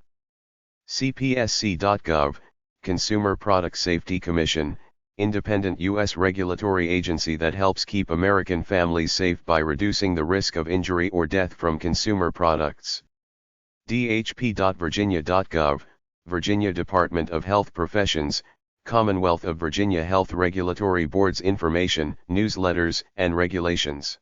CPSC.gov, Consumer Product Safety Commission, independent U.S. regulatory agency that helps keep American families safe by reducing the risk of injury or death from consumer products. DHP.Virginia.gov, Virginia Department of Health Professions, Commonwealth of Virginia Health Regulatory Board's information, newsletters, and regulations.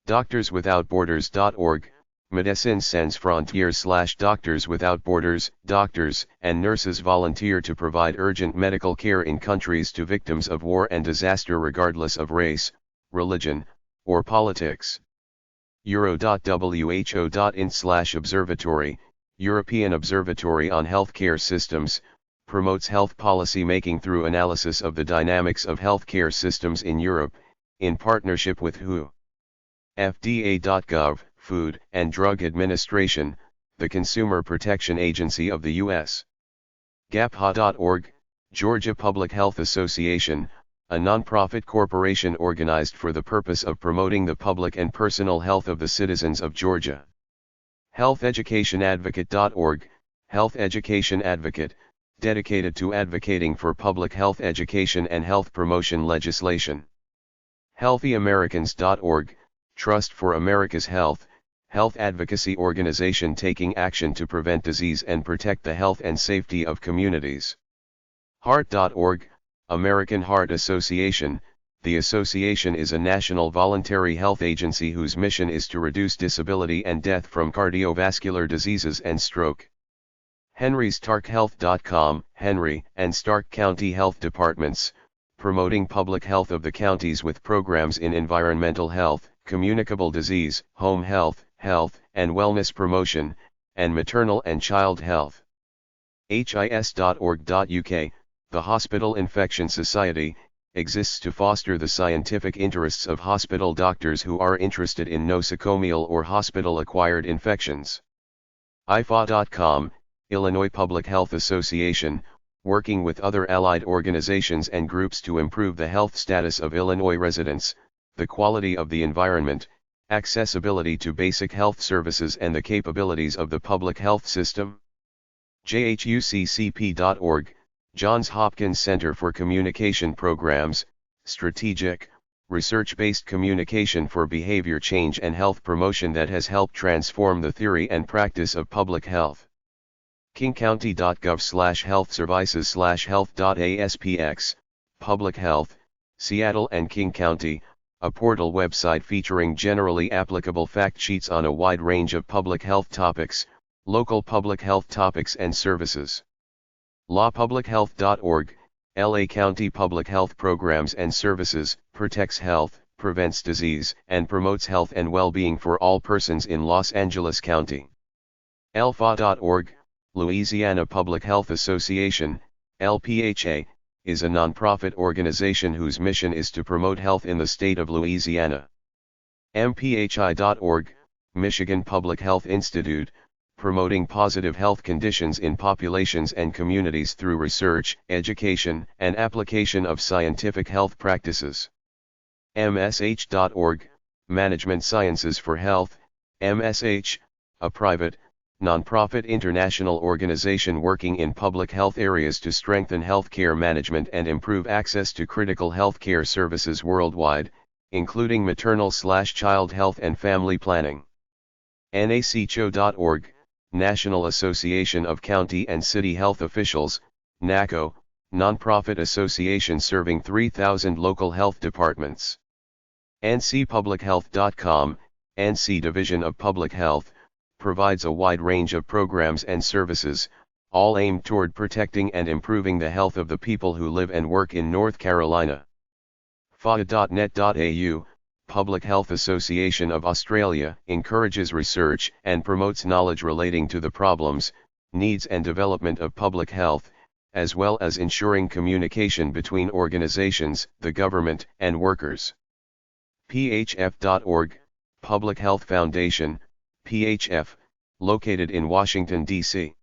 DoctorsWithoutBorders.org, Médecins Sans Frontières / Doctors Without Borders, doctors and nurses volunteer to provide urgent medical care in countries to victims of war and disaster regardless of race, religion, or politics. Euro.who.in/observatory, European Observatory on Healthcare Systems, promotes health policy making through analysis of the dynamics of healthcare systems in Europe, in partnership with WHO. FDA.gov, Food and Drug Administration, the Consumer Protection Agency of the U.S. GAPHA.org, Georgia Public Health Association, a nonprofit corporation organized for the purpose of promoting the public and personal health of the citizens of Georgia. HealthEducationAdvocate.org, Health Education Advocate, dedicated to advocating for public health education and health promotion legislation. HealthyAmericans.org, Trust for America's Health, health advocacy organization taking action to prevent disease and protect the health and safety of communities. Heart.org, American Heart Association, the association is a national voluntary health agency whose mission is to reduce disability and death from cardiovascular diseases and stroke. HenryStarkHealth.com, Henry and Stark County Health Departments, promoting public health of the counties with programs in environmental health, communicable disease, home health, health and wellness promotion, and maternal and child health. HIS.org.uk, the Hospital Infection Society, exists to foster the scientific interests of hospital doctors who are interested in nosocomial or hospital-acquired infections. IFA.com, Illinois Public Health Association, working with other allied organizations and groups to improve the health status of Illinois residents, the quality of the environment, accessibility to basic health services and the capabilities of the public health system. JHUCCP.org, Johns Hopkins Center for Communication Programs, strategic, research-based communication for behavior change and health promotion that has helped transform the theory and practice of public health. kingcounty.gov/health-services/health.aspx, Public Health, Seattle and King County, a portal website featuring generally applicable fact sheets on a wide range of public health topics, local public health topics and services. lawpublichealth.org, LA County Public Health Programs and Services, protects health, prevents disease, and promotes health and well-being for all persons in Los Angeles County. LFA.org, Louisiana Public Health Association, LPHA, is a nonprofit organization whose mission is to promote health in the state of Louisiana. MPHI.org, Michigan Public Health Institute, promoting positive health conditions in populations and communities through research, education, and application of scientific health practices. MSH.org, Management Sciences for Health, MSH, a private, nonprofit international organization working in public health areas to strengthen healthcare management and improve access to critical healthcare services worldwide, including maternal/child health and family planning. NACCHO.org, National Association of County and City Health Officials, NACO, nonprofit association serving 3,000 local health departments. ncpublichealth.com, NC Division of Public Health, provides a wide range of programs and services, all aimed toward protecting and improving the health of the people who live and work in North Carolina. FAA.net.au, Public Health Association of Australia, encourages research and promotes knowledge relating to the problems, needs and development of public health, as well as ensuring communication between organizations, the government, and workers. PHF.org, Public Health Foundation, PHF, located in Washington, D.C.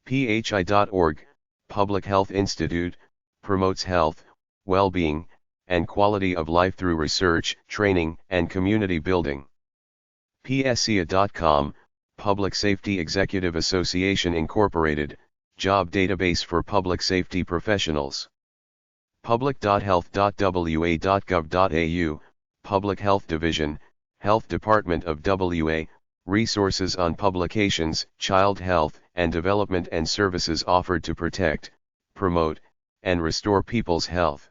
PHI.org, Public Health Institute, promotes health, well-being, and quality of life through research, training, and community building. PSCA.com, Public Safety Executive Association Incorporated, job database for public safety professionals. Public.health.wa.gov.au, Public Health Division, Health Department of WA, resources on publications, child health and development and services offered to protect, promote, and restore people's health.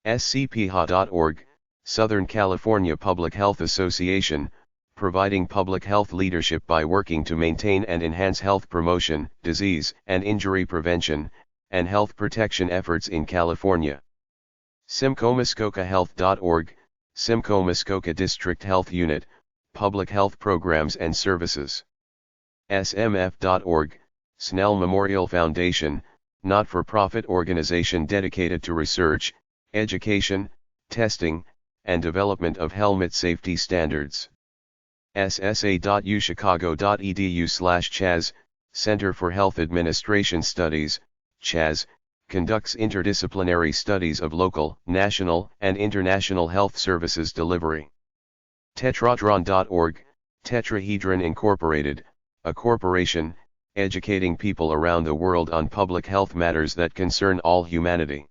SCPHA.org, Southern California Public Health Association, providing public health leadership by working to maintain and enhance health promotion, disease and injury prevention, and health protection efforts in California. SimcoeMuskokaHealth.org, Simcoe Muskoka District Health Unit, public health programs and services. SMF.org, Snell Memorial Foundation, not-for-profit organization dedicated to research, education, testing, and development of helmet safety standards. SSA.uchicago.edu/CHAS, Center for Health Administration Studies, CHAS, conducts interdisciplinary studies of local, national, and international health services delivery. Tetrahedron.org, Tetrahedron Incorporated, a corporation, educating people around the world on public health matters that concern all humanity.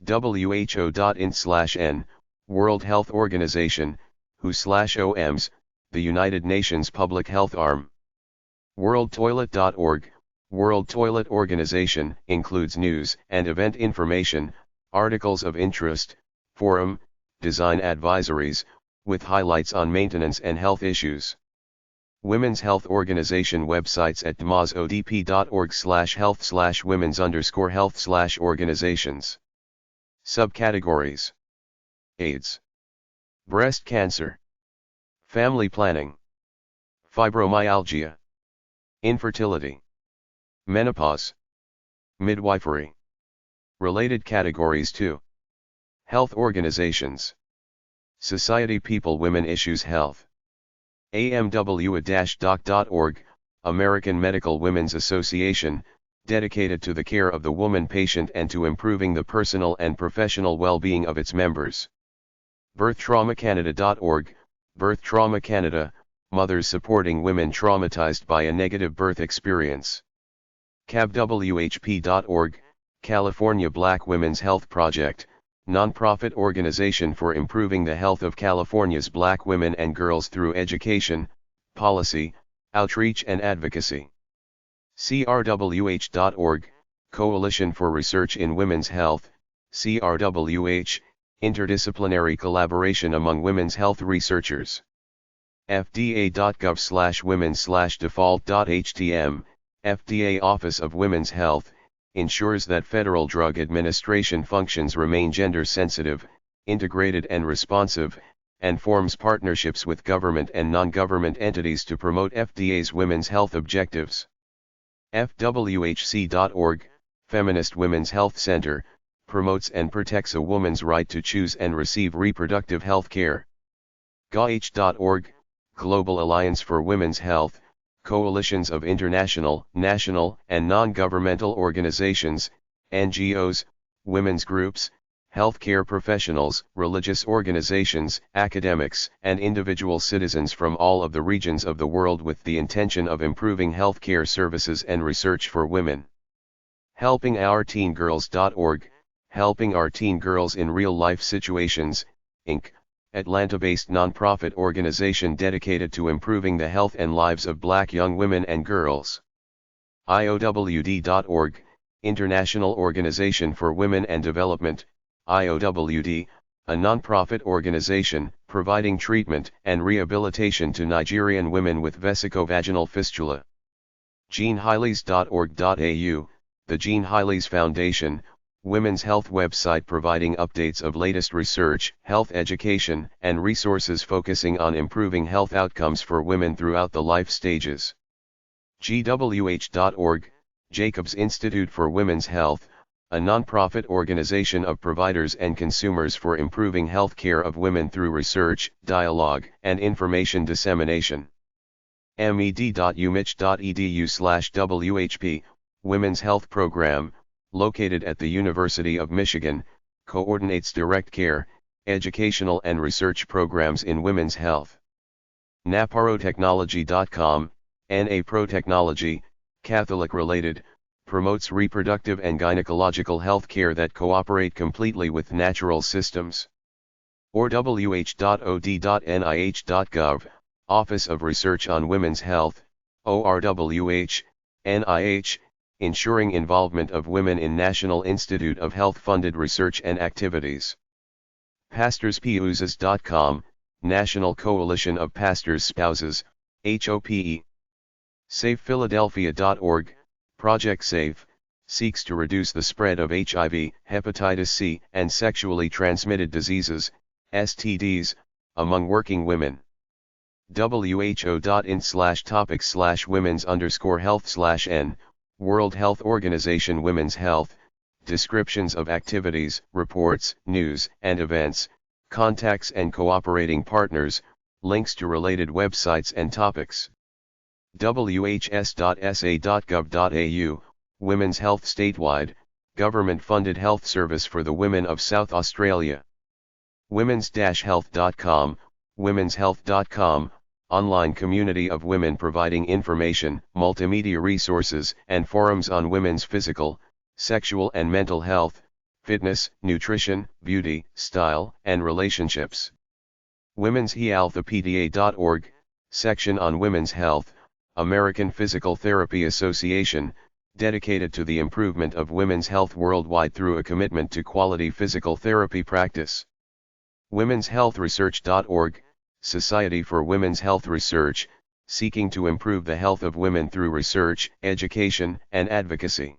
WHO.in/N, World Health Organization, WHO/OMS, the United Nations Public Health Arm. WorldToilet.org, World Toilet Organization, includes news and event information, articles of interest, forum, design advisories, with highlights on maintenance and health issues. Women's Health Organization websites at dmoz-odp.org/health/women's_health/organizations. Subcategories: AIDS, breast cancer, family planning, fibromyalgia, infertility, menopause, midwifery. Related categories to health organizations: Society People Women Issues Health, AMWA-doc.org, American Medical Women's Association, dedicated to the care of the woman patient and to improving the personal and professional well-being of its members. BirthTraumaCanada.org, Birth Trauma Canada, mothers supporting women traumatized by a negative birth experience. CABWHP.org, California Black Women's Health Project, nonprofit organization for improving the health of California's black women and girls through education, policy, outreach and advocacy. CRWH.org, Coalition for Research in Women's Health, CRWH, interdisciplinary collaboration among women's health researchers. FDA.gov/women/default.htm, FDA Office of Women's Health, ensures that Federal Drug Administration functions remain gender-sensitive, integrated and responsive, and forms partnerships with government and non-government entities to promote FDA's women's health objectives. FWHC.org, Feminist Women's Health Center, promotes and protects a woman's right to choose and receive reproductive health care. GAH.org, Global Alliance for Women's Health, coalitions of international, national, and non-governmental organizations, NGOs, women's groups, healthcare professionals, religious organizations, academics, and individual citizens from all of the regions of the world with the intention of improving healthcare services and research for women. HelpingOurTeenGirls.org, helping our teen girls in real-life situations, Inc., Atlanta-based nonprofit organization dedicated to improving the health and lives of Black young women and girls. IOWD.org, International Organization for Women and Development, IOWD, a nonprofit organization providing treatment and rehabilitation to Nigerian women with vesicovaginal fistula. JeanHiles.org.au, the Jean Hiles Foundation, women's health website providing updates of latest research, health education, and resources focusing on improving health outcomes for women throughout the life stages. GWH.org, Jacobs Institute for Women's Health, a nonprofit organization of providers and consumers for improving health care of women through research, dialogue, and information dissemination. med.umich.edu/WHP, Women's Health Program, located at the University of Michigan, coordinates direct care, educational and research programs in women's health. naprotechnology.com, NA-Pro Technology, Catholic-related, promotes reproductive and gynecological health care that cooperate completely with natural systems. orwh.od.nih.gov, Office of Research on Women's Health, ORWH, NIH, ensuring involvement of women in National Institute of Health-funded research and activities. PastorsPousas.com, National Coalition of Pastors' Spouses, HOPE. SafePhiladelphia.org, Project SAFE, seeks to reduce the spread of HIV, hepatitis C, and sexually transmitted diseases, STDs, among working women. WHO.in/topics/women's_health/N, World Health Organization Women's Health, descriptions of activities, reports, news and events, contacts and cooperating partners, links to related websites and topics. WHS.sa.gov.au, Women's Health Statewide, government-funded health service for the women of South Australia. Womens-health.com, womenshealth.com, online community of women providing information, multimedia resources, and forums on women's physical, sexual and mental health, fitness, nutrition, beauty, style, and relationships. Womenshealthpedia.org, section on women's health, American Physical Therapy Association, dedicated to the improvement of women's health worldwide through a commitment to quality physical therapy practice. WomensHealthResearch.org, Society for Women's Health Research, seeking to improve the health of women through research, education, and advocacy.